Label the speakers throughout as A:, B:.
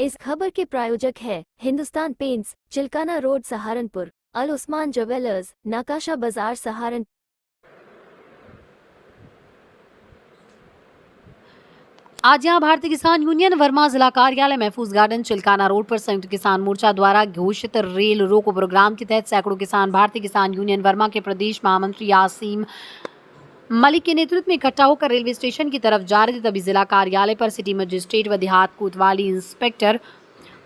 A: इस खबर के प्रायोजक है हिंदुस्तान पेंट्स, चिल्काना रोड सहारनपुर, अल उस्मान ज्वेलर्स, नाकाशा बाजार सहारनपुर।
B: आज यहां भारतीय किसान यूनियन वर्मा जिला कार्यालय महफूज गार्डन चिल्काना रोड पर संयुक्त किसान मोर्चा द्वारा घोषित रेल रोको प्रोग्राम के तहत सैकड़ों किसान भारतीय किसान यूनियन वर्मा के प्रदेश महामंत्री आसिम मलिक के नेतृत्व में इकट्ठा होकर रेलवे स्टेशन की तरफ जा रहे थे। तभी जिला कार्यालय पर सिटी मजिस्ट्रेट व देहात कोतवाली इंस्पेक्टर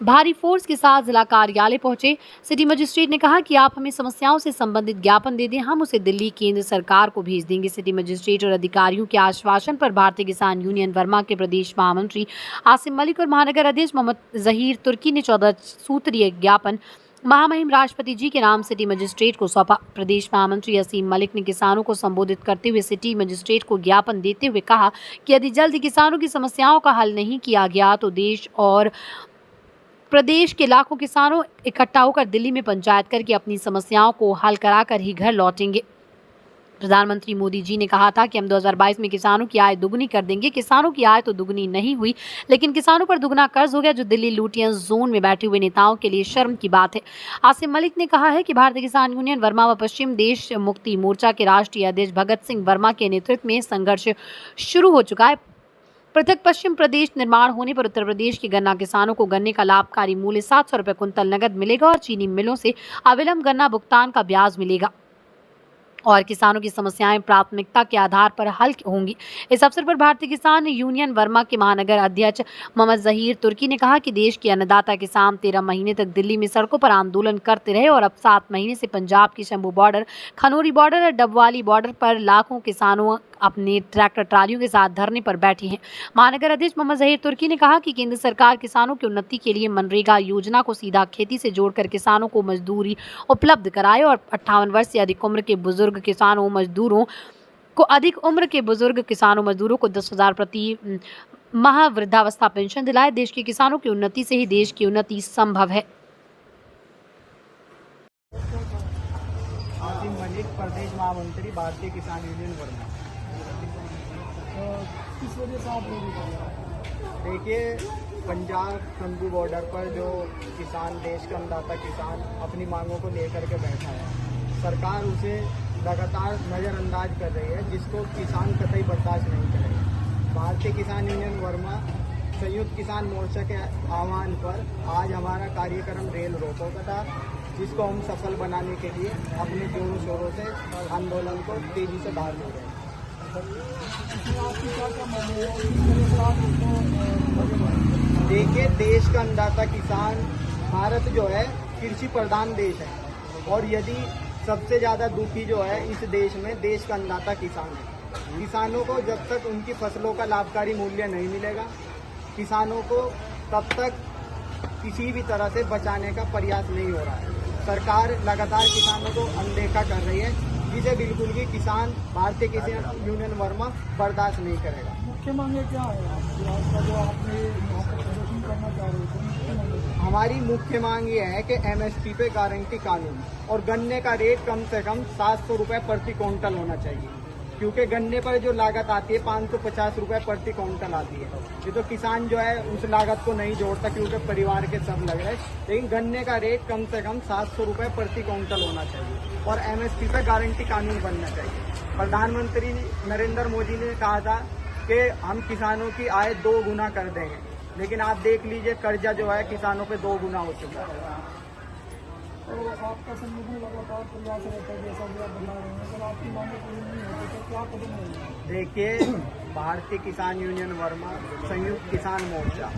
B: भारी फोर्स के साथ जिला कार्यालय पहुंचे। सिटी मजिस्ट्रेट ने कहा कि आप हमें समस्याओं से संबंधित ज्ञापन दे दें, हम उसे दिल्ली केंद्र सरकार को भेज देंगे। सिटी मजिस्ट्रेट और अधिकारियों के आश्वासन पर भारतीय किसान यूनियन वर्मा के प्रदेश महामंत्री आसिम मलिक और महानगर अध्यक्ष मोहम्मद जहीर तुर्की ने 14 सूत्रीय ज्ञापन महामहिम राष्ट्रपति जी के नाम सिटी मजिस्ट्रेट को सौंपा। प्रदेश महामंत्री आसिम मलिक ने किसानों को संबोधित करते हुए सिटी मजिस्ट्रेट को ज्ञापन देते हुए कहा कि यदि जल्द किसानों की समस्याओं का हल नहीं किया गया तो देश और प्रदेश के लाखों किसानों इकट्ठा होकर दिल्ली में पंचायत करके अपनी समस्याओं को हल कराकर ही घर लौटेंगे। प्रधानमंत्री मोदी जी ने कहा था कि हम 2022 में किसानों की आय दुगनी कर देंगे। किसानों की आय तो दुगनी नहीं हुई, लेकिन किसानों पर दुगना कर्ज हो गया, जो दिल्ली लूटियन जोन में बैठे हुए नेताओं के लिए शर्म की बात है। आसिम मलिक ने कहा है कि भारतीय किसान यूनियन वर्मा व पश्चिम देश मुक्ति मोर्चा के राष्ट्रीय अध्यक्ष भगत सिंह वर्मा के नेतृत्व में संघर्ष शुरू हो चुका है। पृथक पश्चिम प्रदेश निर्माण होने पर उत्तर प्रदेश के गन्ना किसानों को गन्ने का लाभकारी मूल्य 700 रुपये कुंतल नगद मिलेगा और चीनी मिलों से अविलंब गन्ना भुगतान का ब्याज मिलेगा और किसानों की समस्याएं प्राथमिकता के आधार पर हल होंगी। इस अवसर पर भारतीय किसान यूनियन वर्मा के महानगर अध्यक्ष मोहम्मद जहीर तुर्की ने कहा कि देश के अन्नदाता किसान 13 महीने तक दिल्ली में सड़कों पर आंदोलन करते रहे और अब 7 महीने से पंजाब की शंभू बॉर्डर, खनौरी बॉर्डर और डबवाली बॉर्डर पर लाखों किसानों अपने ट्रैक्टर ट्रालियों के साथ धरने पर बैठे हैं। महानगर अध्यक्ष मोहम्मद जहीर तुर्की ने कहा कि केंद्र सरकार किसानों की उन्नति के लिए मनरेगा योजना को सीधा खेती से जोड़कर किसानों को मजदूरी उपलब्ध कराए और 58 वर्ष से अधिक उम्र के बुजुर्ग किसानों मजदूरों को 10,000 प्रति माह वृद्धावस्था पेंशन दिलाए। देश के किसानों की उन्नति से ही देश की उन्नति संभव है।
C: आसिम मलिक, प्रदेश महामंत्री, भारतीय किसान यूनियन वर्मा।
D: किस वजह से आप लोग
C: देखिए, पंजाब शंभू बॉर्डर पर जो किसान, देश का अन्नदाता किसान अपनी मांगों को लेकर के बैठा है, सरकार उसे लगातार नज़रअंदाज कर रही है, जिसको किसान कतई बर्दाश्त नहीं करेगा। भारतीय किसान यूनियन वर्मा संयुक्त किसान मोर्चा के आह्वान पर आज हमारा कार्यक्रम रेल रोको का था, जिसको हम सफल बनाने के लिए अपने जोरों शोरों से आंदोलन को तेजी से भाग ले रहे हैं। देखिए, देश का अन्नदाता किसान, भारत जो है कृषि प्रधान देश है और यदि सबसे ज़्यादा दुखी जो है इस देश में देश का अन्नदाता किसान है। किसानों को जब तक उनकी फसलों का लाभकारी मूल्य नहीं मिलेगा, किसानों को तब तक किसी भी तरह से बचाने का प्रयास नहीं हो रहा है। सरकार लगातार किसानों को अनदेखा कर रही है, जिसे बिल्कुल भी किसान, भारतीय किसान यूनियन वर्मा बर्दाश्त नहीं करेगा।
D: मुख्य मांगे क्या है आपका, जो आपने यहाँ पर प्रदर्शन करना चाह रहे थे?
C: हमारी मुख्य मांग ये है कि एमएसपी पे गारंटी कानून और गन्ने का रेट कम से कम 700 रुपये प्रति क्विंटल होना चाहिए, क्योंकि गन्ने पर जो लागत आती है 550 रुपये प्रति क्विंटल आती है। ये तो किसान जो है उस लागत को नहीं जोड़ता, क्योंकि परिवार के सब लग रहे हैं। लेकिन गन्ने का रेट कम से कम 700 रुपये प्रति क्विंटल होना चाहिए और एमएसपी पे गारंटी कानून बनना चाहिए। प्रधानमंत्री नरेंद्र मोदी ने कहा था कि हम किसानों की आय 2 गुना कर देंगे, लेकिन आप देख लीजिए कर्जा जो है किसानों पे 2 गुना हो चुका है।
D: तो आपका संगठन लगातार प्रयास रहता है, जैसा भी आप बता रहे हैं, अगर आपकी मांगे पूरी नहीं होती तो क्या कदम होंगे?
C: देखिए, भारतीय किसान यूनियन वर्मा संयुक्त किसान मोर्चा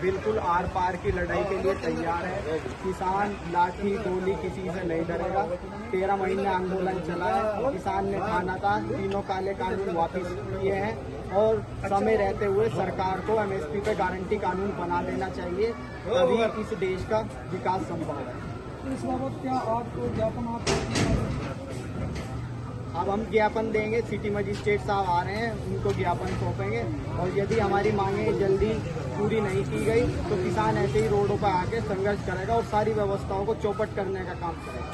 C: बिल्कुल आर पार की लड़ाई के लिए तैयार है। किसान लाठी गोली किसी से नहीं डरेगा। 13 महीने आंदोलन चला है, किसान ने ठाना था, तीनों काले कानून वापस किए हैं और समय रहते हुए सरकार को एमएसपी पे गारंटी कानून बना देना चाहिए, तभी इस देश का विकास संभव है।
D: इस बाबत क्या आपको ज्ञापन
C: अब हम ज्ञापन देंगे, सिटी मजिस्ट्रेट साहब आ रहे हैं, उनको ज्ञापन सौंपेंगे और यदि हमारी मांगें जल्दी पूरी नहीं की गई तो किसान ऐसे ही रोडों पर आके संघर्ष करेगा और सारी व्यवस्थाओं को चौपट करने का काम करेगा।